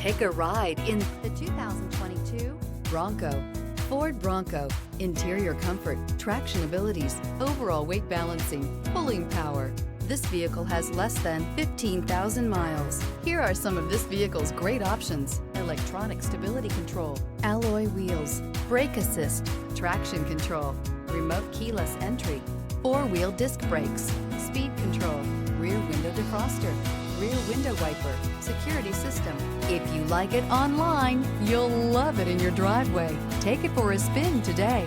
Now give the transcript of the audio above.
Take a ride in the 2022 Bronco. Ford Bronco. Interior comfort, traction abilities, overall weight balancing, pulling power. This vehicle has less than 15,000 miles. Here are some of this vehicle's great options: electronic stability control, alloy wheels, brake assist, traction control, remote keyless entry, four-wheel disc brakes, speed control, rear window defroster, rear window wiper, security system. If you like it online, you'll love it in your driveway. Take it for a spin today.